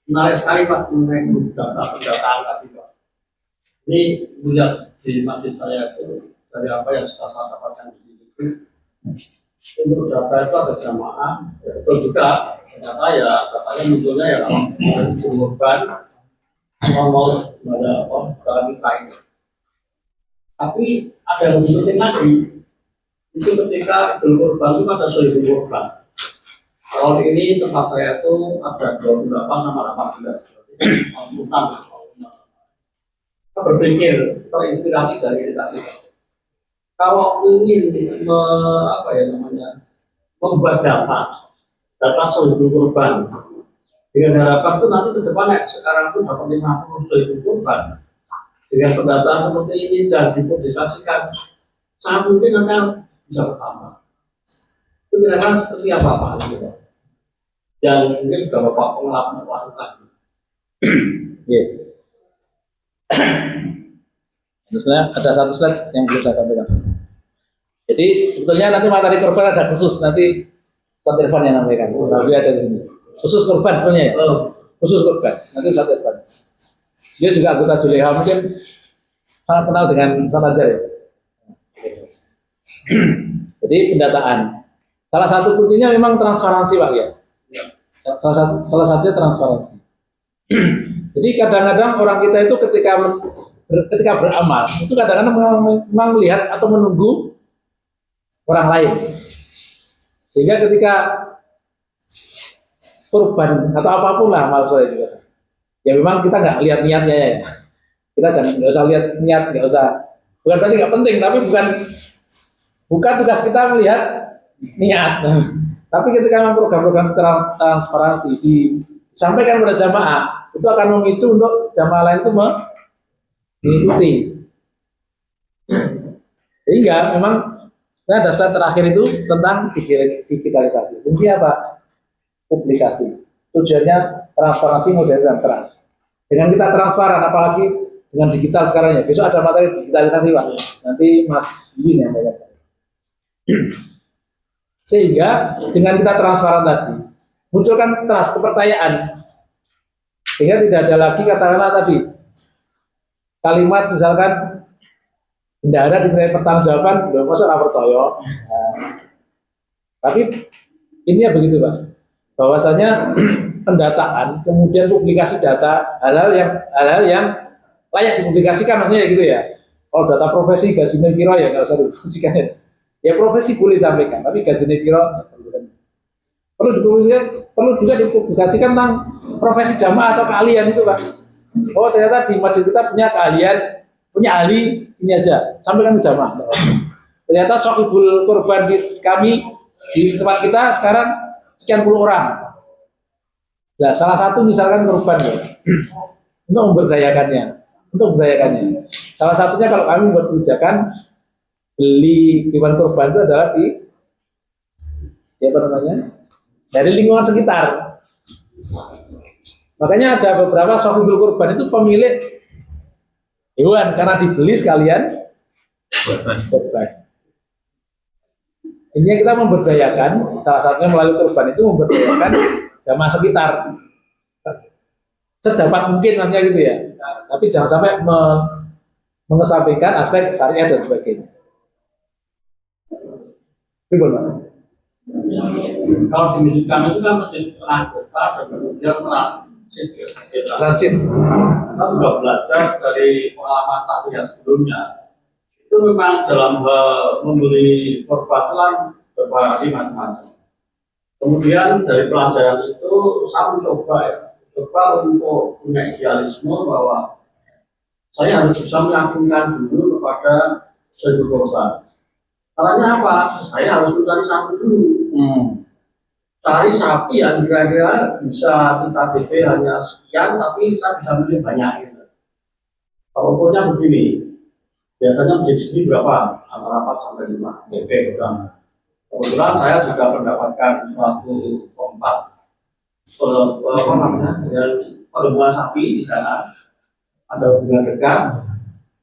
Menarik sekali Pak mengenai pendataan tadi Pak. Ini lihat di masjid saya itu dari apa yang saya dapatkan di sini itu untuk data itu ada jamaah, ya betul juga ternyata ya katanya munculnya ya korban mau pada dalam kita ini. Tapi ada yang lebih penting lagi itu ketika Idul Kurban itu ada Sohibul Kurban. Tahun ini tempat saya itu ada 28 sama 18. Kita berpikir terinspirasi dari tadi. Kalau ingin membuat data Sohibul Kurban dengan harapan itu nanti ke depan sekarang itu dapat 50 Sohibul Kurban dengan pendataan seperti ini dan dipublikasikan sangat mungkin nanti bisa bertambah. Itu kira-kira seperti apa gitu. Yang mungkin juga Bapak pengalaman lakukan. Iya. Sebetulnya ada satu slide yang belum saya sampaikan. Jadi sebetulnya nanti materi korban ada khusus, nanti Ustaz Irfan yang sampaikan. Tapi ada di sini. Khusus korban sebenarnya ya. Khusus korban. Nanti Ustaz Irfan. Dia juga anggota Juleha, mungkin sangat kenal dengan Sanajar ya. Jadi pendataan. Salah satu kuncinya memang transparansi Pak ya. Salah satunya transparansi. Jadi kadang-kadang orang kita itu ketika beramal itu kadang-kadang memang melihat atau menunggu orang lain, sehingga ketika kurban atau apapun lah amal soleh juga, ya memang kita nggak lihat niatnya ya. Kita nggak usah lihat niat, nggak usah. Bukan berarti nggak penting, tapi bukan tugas kita melihat niat. Tapi ketika memang program-program transparansi disampaikan kepada jamaah, itu akan memicu untuk jamaah lain itu mengikuti. Sehingga memang ada slide terakhir itu tentang digitalisasi. Fungsinya apa? Publikasi. Tujuannya transparansi, modern dan trans. Dengan kita transparan, apalagi dengan digital sekarang ya. Besok ada materi digitalisasi Pak. Nanti Mas Bin yang banyak. Sehingga dengan kita transparan tadi munculkan trust, kepercayaan, sehingga tidak ada lagi katakanlah tadi kalimat misalkan bendahara diminta pertanggungjawaban, nggak masa nggak percaya. Tapi intinya begitu Pak, bahwasanya pendataan kemudian publikasi data hal-hal yang layak dipublikasikan, maksudnya gitu ya. Kalau data profesi gajinya kira ya nggak usah dipublikasikan ya. Ya profesi boleh disampaikan, tapi gajinya kira perlu juga dipublikasikan tentang profesi jamaah atau keahlian itu Pak. Oh ternyata di masjid kita punya keahlian, punya ahli ini aja, sampaikan ke jamaah. Ternyata Sohibul Kurban kami di tempat kita sekarang sekian puluh orang. Nah salah satu misalkan kurban ya, untuk memberdayakannya. Salah satunya kalau kami membuat kebijakan beli hewan kurban itu adalah dari lingkungan sekitar. Makanya ada beberapa Sohibul Kurban itu pemilik hewan karena dibeli sekalian kurban. Intinya kita memberdayakan, salah satunya melalui kurban itu memberdayakan jamaah sekitar sedapat mungkin maksudnya gitu ya. Tapi jangan sampai mengesampingkan aspek syariah dan sebagainya. Kalau di masjid kami itu kan masjid tengah kota dan kemudian transit. Saya juga belajar dari pengalaman takbir yang sebelumnya. Itu memang dalam hal membeli korban bervariasi macam-macam. Kemudian dari pelajaran itu saya coba untuk punya idealisme bahwa saya harus bisa meyakinkan dulu kepada Sohibul Kurban. Caranya apa? Saya harus mencari sapi dulu. Cari sapi yang kira-kira bisa kita DP hanya sekian, tapi saya bisa beli banyak gitu. Kalau ukurnya begini, biasanya menjadi segini berapa? Antara 4 sampai 5 DP berapa? Kebetulan saya juga mendapatkan suatu tempat perempuan sapi di sana, ada hubungan dekat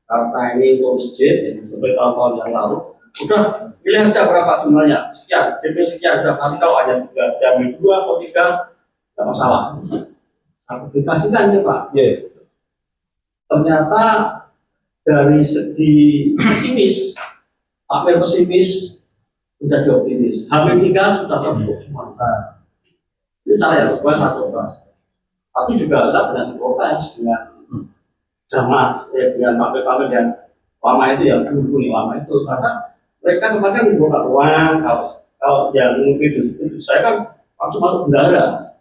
karena ini untuk izin seperti tahun-tahun yang lalu. Udah pilih aja berapa jumlahnya, sekian, DP sekian, udah nanti kalau ada 2 atau 3 nggak masalah. aplikasikan ya Pak. Ya. Ternyata dari segi pesimis, hampir pesimis menjadi optimis. H-3 sudah terbentuk semua. Ini saya coba. Tapi juga saya dengan protes dengan jamaah, dengan pamer-pamer yang lama itu, yang dulu lama itu, karena mereka kemarin membuka ruang. Kalau yang mungkin itu saya kan langsung masuk bendara,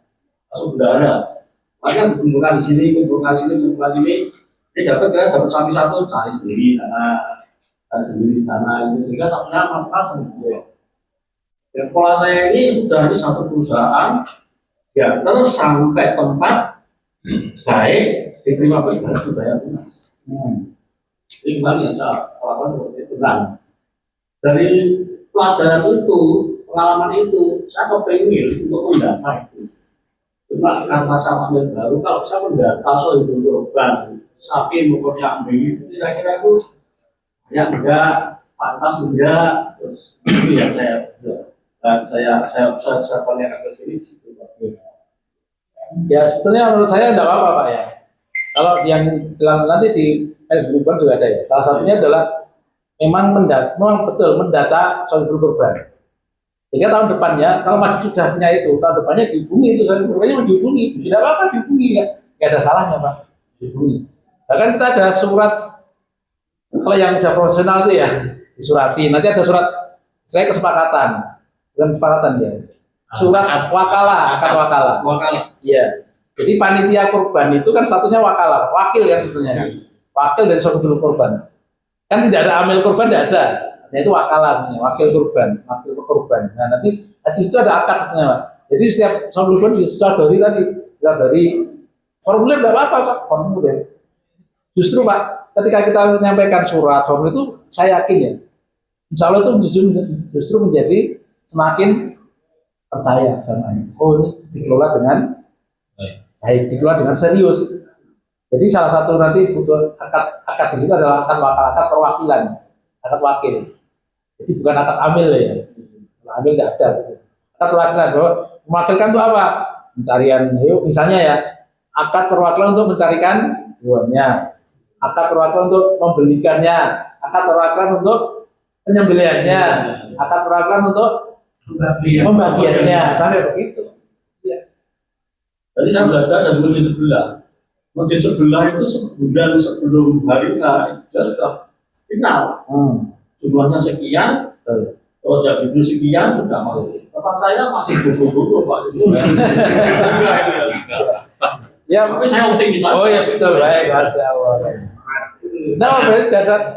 makanya kumpulkan di sini, kumpulkan sini. Dia dapat sapi satu, cari sendiri sana, itu sehingga sapinya masing-masing. Dan pola saya ini sudah di satu perusahaan, ya terus sampai tempat baik diterima benar sudah yang lunas. Ini kembali yang saya lakukan seperti itu. Nah, dari pelajaran itu, pengalaman itu, saya kepingin untuk mendata itu. Cuma karena saya ambil baru, kalau saya mendata soal itu korban sapi maupun kambing, kira-kira itu ya enggak, pantas enggak, terus itu yang saya tanyakan ke sini. Ya sebetulnya menurut saya tidak apa-apa Pak ya. Kalau yang nanti di Facebook juga ada ya. Salah satunya adalah memang betul mendata sohibul kurban. Sehingga tahun depannya kalau masih sudah punya itu, tahun depannya dihubungi itu sohibul kurbannya mau dihubungi, tidak apa-apa dihubungi ya, tidak ada salahnya Pak, dihubungi. Bahkan kita ada surat, kalau yang sudah profesional itu ya disurati. Nanti ada surat saya kesepakatan, bukan kesepakatan ya. Surat wakalah, akad wakalah. Iya. Jadi panitia kurban itu kan statusnya wakalah, wakil kan sebetulnya kan. Wakil dari sohibul kurban. Kan tidak ada amil kurban, tidak ada. Nah, itu wakalah sebenarnya, wakil kurban. Nah, nanti di situ ada akad sebetulnya Pak. Jadi setiap sohibul kurban disodori tadi, dari formulir tidak apa-apa Pak, formulir. Justru Pak, ketika kita menyampaikan surat formulir itu, saya yakin ya, insya Allah itu justru menjadi semakin percaya sama ini. Oh, ini dikelola dengan baik, dikelola dengan serius. Jadi salah satu nanti butuh akad di situ adalah akad perwakilan, akad wakil. Jadi bukan akad amil ya. Kalau amil tidak ada. Gitu. Akad perwakilan, bahwa mewakilkan itu apa? Pencarian, yuk misalnya ya, akad perwakilan untuk mencarikan hewannya, akad perwakilan untuk membelikannya, akad perwakilan untuk penyembelihannya, akad perwakilan untuk pembagiannya, sampai begitu. Ya. Tadi saya belajar dari masjid sebelah. Masjid sebelah itu sebulan sebelum hari dia sudah final. Jumlahnya sekian, terus yang itu sekian sudah masuk. Tempat saya masih buku-buku Pak. Ya, tapi saya optimis. Oh ya betul, baik, masya Allah. Nah,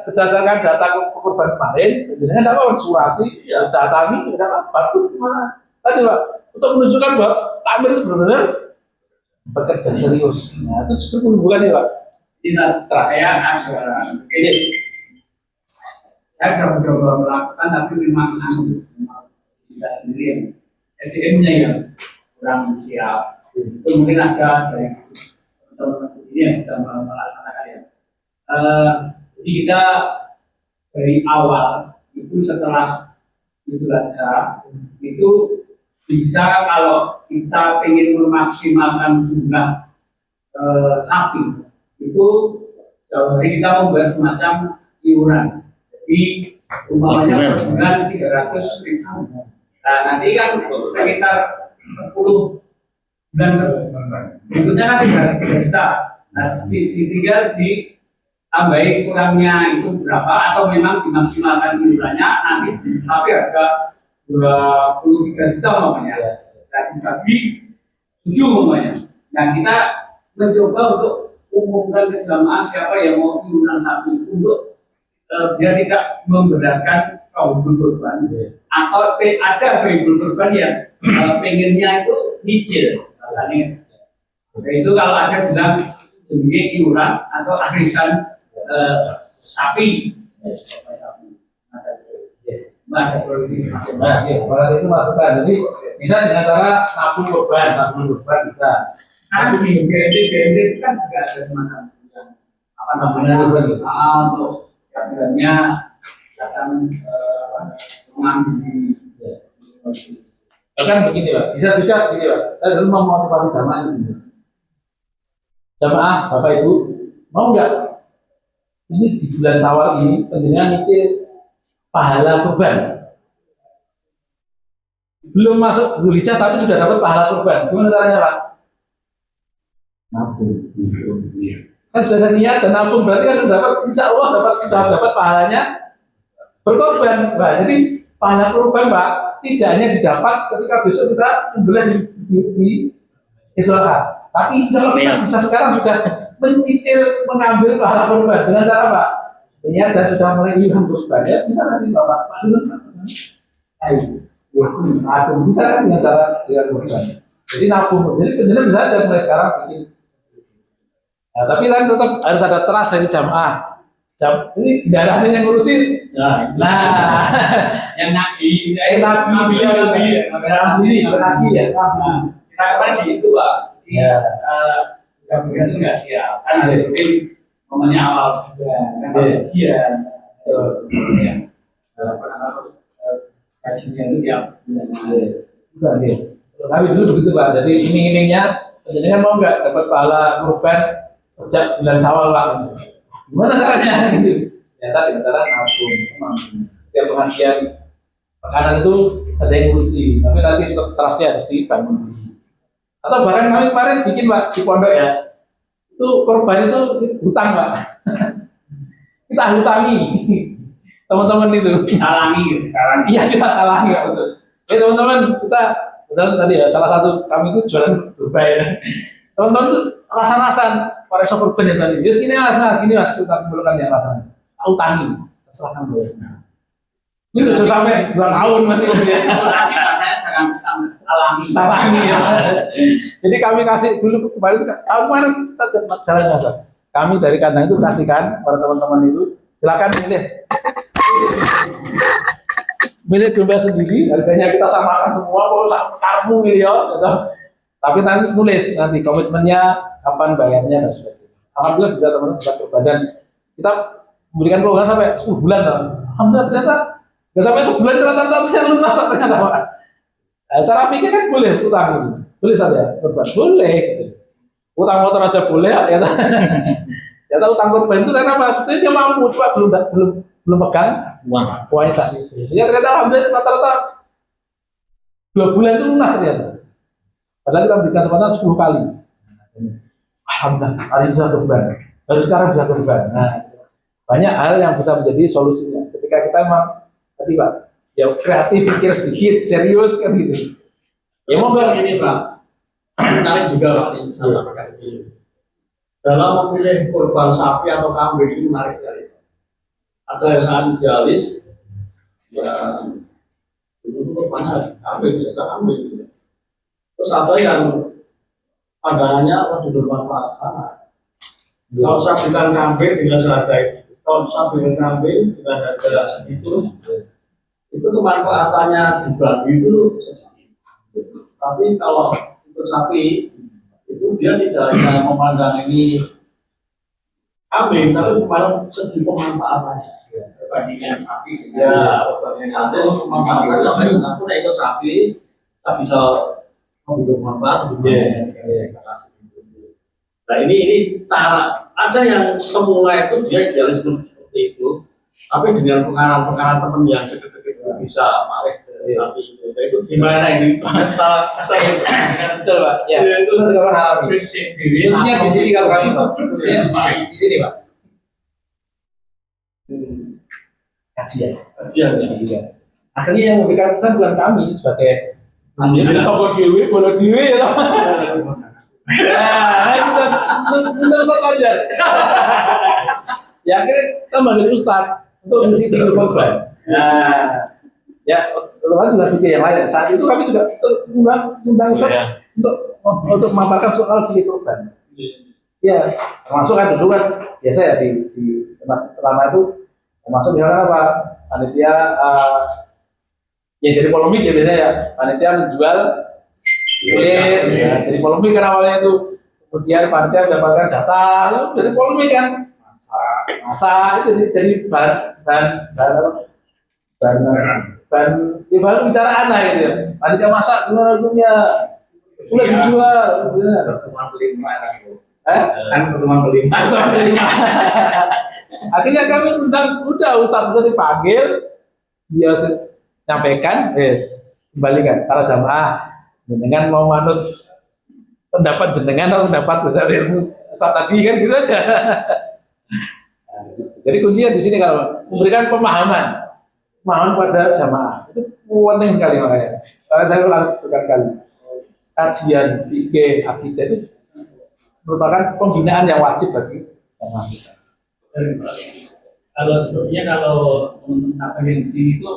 berdasarkan data kurban kemarin, biasanya dapat surati, data ini dapat bagus gimana? Tadi Pak, untuk menunjukkan bahwa takmir itu benar-benar bekerja serius. Nah, itu justru menunjukkan ya Pak. Tidak, saya sudah mencoba melakukan, tapi memang tidak sendiri. SDM-nya yang kurang siap. Itu mungkin ada dari teman-teman sendiri yang sudah melaksanakan ya. Jadi kita dari awal itu setelah Idul Adha itu bisa, kalau kita ingin memaksimalkan jumlah sapi itu jauh hari kita membuat semacam iuran. Jadi umpamanya per bulan 300.000. Nah nanti kan sekitar 10 bulan berikutnya kan 3 juta. Nah tinggal ditambahi kurangnya itu berapa, atau memang dimaksimalkan iurannya nanti sampai harga 23 juta umpamanya. Nah dibagi 7 umpamanya. Nah kita mencoba untuk umumkan ke jamaah siapa yang mau iuran sapi untuk biar tidak memberatkan sohibul kurban, atau ada sohibul kurban yang pengennya itu nyicil rasanya. Nah, itu kalau ada bilang jenis iuran atau arisan sapi. Ada solusi. Nah, kalau itu masukkan. Jadi bisa dengan cara nabung kurban bisa. Kan di BND itu kan juga ada semacam apa namanya untuk kadernya datang mengambil. Bahkan begini Pak, bisa juga begini Pak. Saya dulu mau motivasi jamaah ini. jamaah Bapak Ibu, mau nggak ini di bulan Syawal ini penjenengan nyicil pahala kurban? Belum masuk Dzulhijjah tapi sudah dapat pahala kurban. Gimana caranya Pak? Nabung. Kan sudah ada niat dan nabung berarti kan sudah dapat, insya Allah sudah dapat pahalanya berkorban. Pak. Jadi pahala kurban Pak tidak hanya didapat ketika besok kita bulan di Idul Adha, tapi insya Allah kita bisa sekarang sudah mencicil mengambil pahala kurban dengan cara Pak niat dan sudah mulai ilham kurban ya bisa nanti Bapak nabung bisa kan dengan cara dengan kurban. Jadi nabung, jadi penjelas bisa aja mulai sekarang bikin. Nah, tapi kan tetap harus ada trust dari jamaah. Ini darahnya yang ngurusin. Nah, yang nabi, nabi ya. Kita sih itu Pak. Ya. Gabungan itu nggak siap. Kan ada itu momennya awal juga. Kan kajian. Kajian itu tiap bulan. Tapi dulu begitu Pak. Jadi iming-imingnya, penjenengan mau nggak dapat pahala kurban sejak bulan Syawal Pak? Gimana caranya gitu? Ternyata di antara nabung. Setiap pengajian makanan itu ada yang ngurusi, tapi nanti tetap terasnya harus dibangun. Atau bahkan kami kemarin bikin Pak di pondok ya, itu korban itu hutang Pak. Kita hutangi teman-teman itu. Talangi. Iya kita talangi Pak betul. Teman-teman kita tadi ya salah satu kami itu jualan berbahaya. Teman-teman itu rasa-rasan para sopir korban yang tadi. Jadi gini mas kita kumpulkan yang rasan. Hutangi, terserah kamu ya. Ini udah sampai 2 tahun masih talangi ya. Jadi kami kasih dulu kemarin itu kemarin kita jalan-jalan. Kami dari kandang itu kasihkan para teman-teman itu silakan milih domba sendiri, harganya kita samakan semua, kalau karmu miliar, gitu. Tapi nanti tulis nanti komitmennya kapan bayarnya dan sebagainya. Alhamdulillah juga teman-teman bisa berbadan. Kita memberikan program sampai sebulan, alhamdulillah ternyata nggak sampai sebulan ternyata yang lunas ternyata Pak. Cara pikir kan boleh utang itu, boleh saja korban, boleh. Gitu. Utang motor aja boleh, ya. Ternyata utang korban itu karena apa? Sebetulnya dia mampu, cuma belum pegang uangnya saat itu. Ya ternyata alhamdulillah rata-rata 2 bulan itu lunas ternyata. Padahal kita berikan kesempatan 10 kali. Alhamdulillah hari ini bisa korban, baru sekarang bisa korban. Nah, banyak hal yang bisa menjadi solusinya. Ketika kita memang tadi Pak, ya kreatif, pikir sedikit, serius kan gitu. Ya mau bilang ini Pak, menarik juga Pak ini saya sampaikan ini. Dalam memilih korban sapi atau kambing ini menarik sekali. Ada yang sangat idealis, ya dulu korbannya kambing, biasa kambing. Terus ada yang pandangannya lebih bermanfaat. Kalau saya berikan kambing dengan harga itu, kalau saya berikan kambing dengan harga segitu, itu kemanfaatannya dibagi itu sedikit. Tapi kalau untuk sapi itu dia tidak hanya memandang ini kambing, tapi memandang segi pemanfaatannya. Perbandingan sapi, ya perbandingan sapi, pemanfaatannya baik. Aku tidak ikut sapi, saya bisa memberi manfaat. Nah ini cara ada yang semula itu dia idealisme seperti itu, tapi dengan pengarang tertentu yang dekat-dekat bisa malih dari sapi itu. Itu gimana ini? Setelah saya Betul Pak, ya itu juga mengalami. Khususnya di sini kalau kami Pak, di sini Pak. kajian ya. Akhirnya yang memberikan pesan bukan kami sebagai toko dewi, bola dewi ya. Nah, kita Ustaz Fajar. Ya akhirnya kita manggil Ustaz untuk mengisi korban. Nah, ya teman-teman juga fikir yang lain. Saat itu kami juga undang Ustaz untuk memaparkan soal fikir korban. Ya, termasuk kan dulu kan biasa ya di tempat pertama itu termasuk misalkan apa panitia yang jadi polemik ya biasanya ya panitia menjual kulit ya, jadi polemik kan awalnya itu kemudian panitia mendapatkan jatah itu jadi polemik kan masa itu jadi bahan bicaraan lah gitu ya panitia masak gimana punya sulit dijual Kan pertemuan kelima. Akhirnya kami undang, udah Ustaz dipanggil, dia nyampaikan, kembalikan para jamaah dengan mau manut pendapat jenengan atau pendapat Ustaz tadi kan gitu aja. Jadi kuncinya di sini kalau memberikan pemahaman pada jamaah itu penting sekali makanya. Karena saya ulang berkali-kali, kajian fikih akidah itu merupakan pembinaan yang wajib bagi jamaah kita. Kalau sebetulnya kalau teman-teman yang di sini itu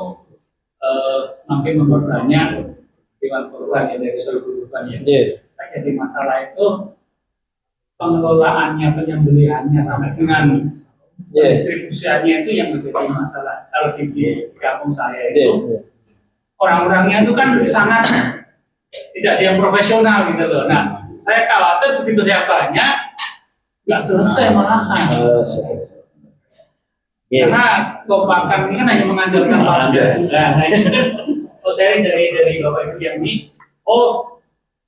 semakin memperbanyak dewan korban ya dari seluruh korban ya. Jadi masalah itu pengelolaannya, penyembelihannya sampai dengan distribusiannya itu yang menjadi masalah. Kalau di kampung saya itu orang-orangnya itu kan sangat tidak yang profesional gitu loh. Nah, saya khawatir begitu dia banyak nggak selesai malahan. Karena kompakan ini kan hanya mengandalkan pelajar. Nah, ini kan sharing dari Bapak Ibu yang ini. Oh,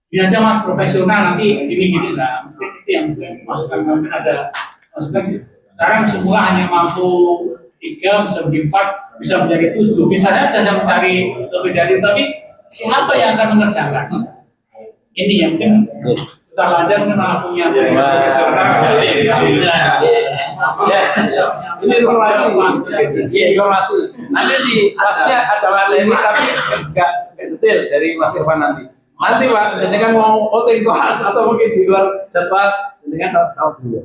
ini aja Mas profesional, nanti gini lah. Mungkin itu yang dimasukkan. Mungkin ada maksudnya sekarang semula hanya mampu 3, bisa menjadi 4, bisa menjadi 7. Bisa saja saya mencari lebih dari, tapi siapa yang akan mengerjakan? Ini yang mungkin kita belajar memang punya. Ini informasi. Nanti di kelasnya ada materi tapi nggak detail dari Mas Irfan nanti. Nanti Pak, ini kan mau outing kelas atau mungkin di luar jadwal, ini kan tahu dulu.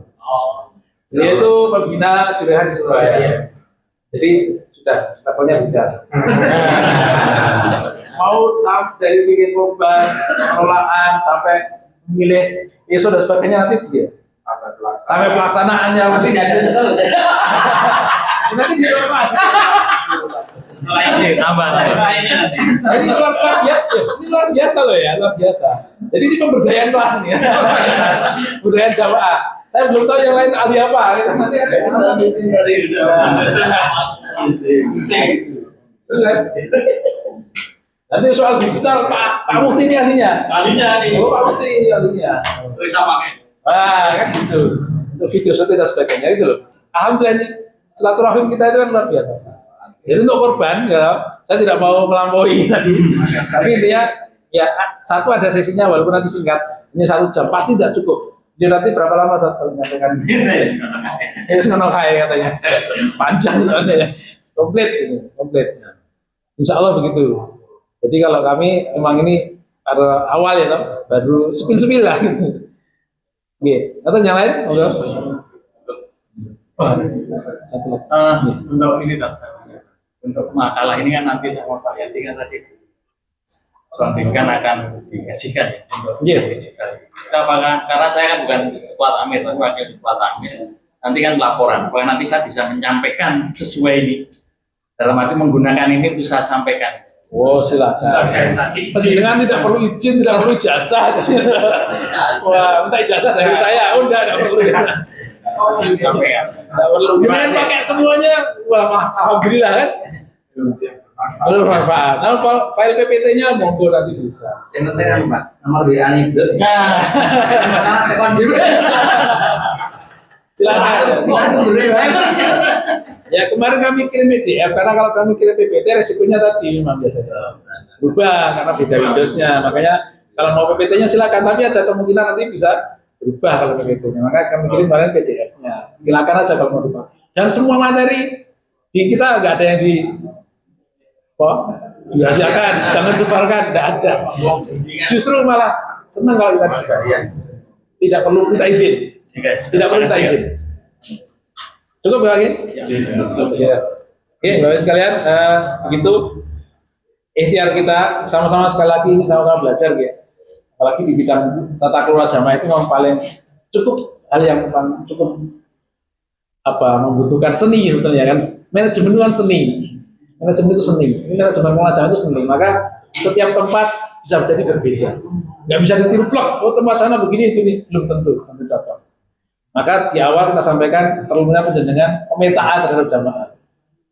Dia itu pembina jurusan di Surabaya. Jadi sudah levelnya beda. Mau tahu dari bikin korban, pengelolaan sampai memilih ISO dan sebagainya nanti dia. Sampai pelaksanaannya Tapi tidak ada satu. nanti di rumah. Selain tambah. Ini luar biasa loh ya, luar biasa. Jadi ini pemberdayaan kelas nih, budaya jamaah. Saya belum tahu yang lain ahli apa. Nanti ada nanti soal digital Pak Mufti ini ahlinya. Oh, Pak Mufti ahlinya. Sering sama kayak. Kan gitu. Untuk video syuting dan sebagainya itu loh. Alhamdulillah ini silaturahim kita itu kan luar biasa. Jadi untuk korban ya, saya tidak mau melampaui tadi. Tapi intinya ya satu ada sesinya walaupun nanti singkat, ini 1 jam pasti tidak cukup. Dia nanti berapa lama satu menyampaikan ini? Ini senang katanya. Panjang katanya. Komplit ini, komplit. Insya Allah begitu. Jadi kalau kami memang ini awal ya, baru sepil-sepil lah gitu. Oke, atau yang lain? Satu. Untuk ini untuk makalah ini kan nanti sama Pak Yati kan tadi kan akan dikasihkan ya untuk digital. Apakah karena saya kan bukan ketua takmir tapi wakil ketua takmir, nanti kan laporan. Apakah nanti saya bisa menyampaikan sesuai ini dalam arti menggunakan ini untuk saya sampaikan. Oh silakan. Penjenengan tidak perlu izin, tidak perlu ijazah. Wah, minta ijazah dari saya. Oh, tidak perlu. Tidak perlu. Dengan pakai semuanya, wah, alhamdulillah kan. Bermanfaat. Nah, file PPT-nya monggo nanti bisa. Yang penting kan Pak, nomor WA nih. Masalah telepon juga. Silakan. Ya kemarin kami kirim PDF karena kalau kami kirim PPT resikonya tadi memang biasanya berubah karena beda Windows-nya. Makanya kalau mau PPT-nya silakan, tapi ada kemungkinan nanti bisa berubah kalau PPT-nya. Maka kami kirim kemarin PDF-nya. Silakan aja kalau mau berubah. Dan semua materi di kita nggak ada yang dirahasiakan, jangan sebarkan, tidak ada. Justru malah senang kalau kita disebarkan. Tidak perlu minta izin. Tidak perlu minta izin. Cukup lagi? Ya. Oke, Bapak sekalian, begitu ikhtiar kita sama-sama sekali lagi ini sama-sama belajar ya. Apalagi di bidang tata kelola jamaah itu memang paling cukup hal yang cukup membutuhkan seni sebetulnya kan. Manajemen itu kan seni. Manajemen itu seni. Ini manajemen kelola jamaah itu seni. Maka setiap tempat bisa menjadi berbeda. Nggak bisa ditiru plek. Oh tempat sana begini belum tentu contoh. Maka di awal kita sampaikan perlunya penjenengan pemetaan terhadap jamaah,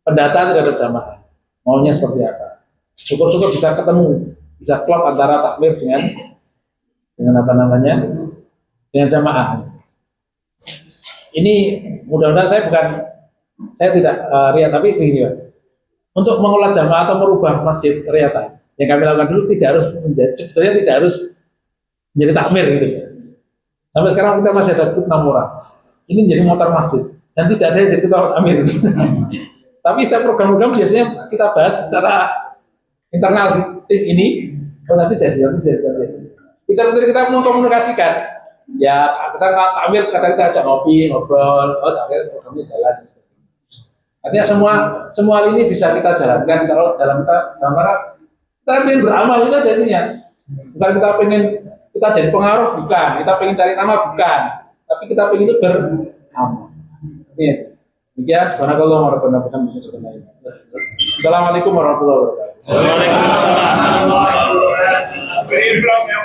pendataan terhadap jamaah, maunya seperti apa. Syukur-syukur bisa ketemu, bisa klop antara takmir dengan dengan jamaah. ini mudah-mudahan saya tidak riya, tapi begini Pak. Untuk mengelola jamaah atau merubah masjid riyatan yang kami lakukan dulu sebetulnya tidak harus menjadi takmir gitu. Sampai sekarang kita masih ada grup 6 orang. Ini menjadi motor masjid dan tidak ada yang jadi ketua takmir. Tapi setiap program-program biasanya kita bahas secara internal tim ini. Oh nanti jadi. Kita mengkomunikasikan. Ya kita takmir, kadang kita ajak ngobrol. Oh akhirnya programnya jalan. Artinya semua hal ini bisa kita jalankan kalau dalam rangka kita ingin beramal itu jadinya. Bukan kita jadi pengaruh, bukan. Kita pengen cari nama, bukan. Tapi kita pengen itu beramal. Ini. Demikian. Subhanallah warahmatullahi wabarakatuh. Assalamualaikum warahmatullahi wabarakatuh. Waalaikumsalam.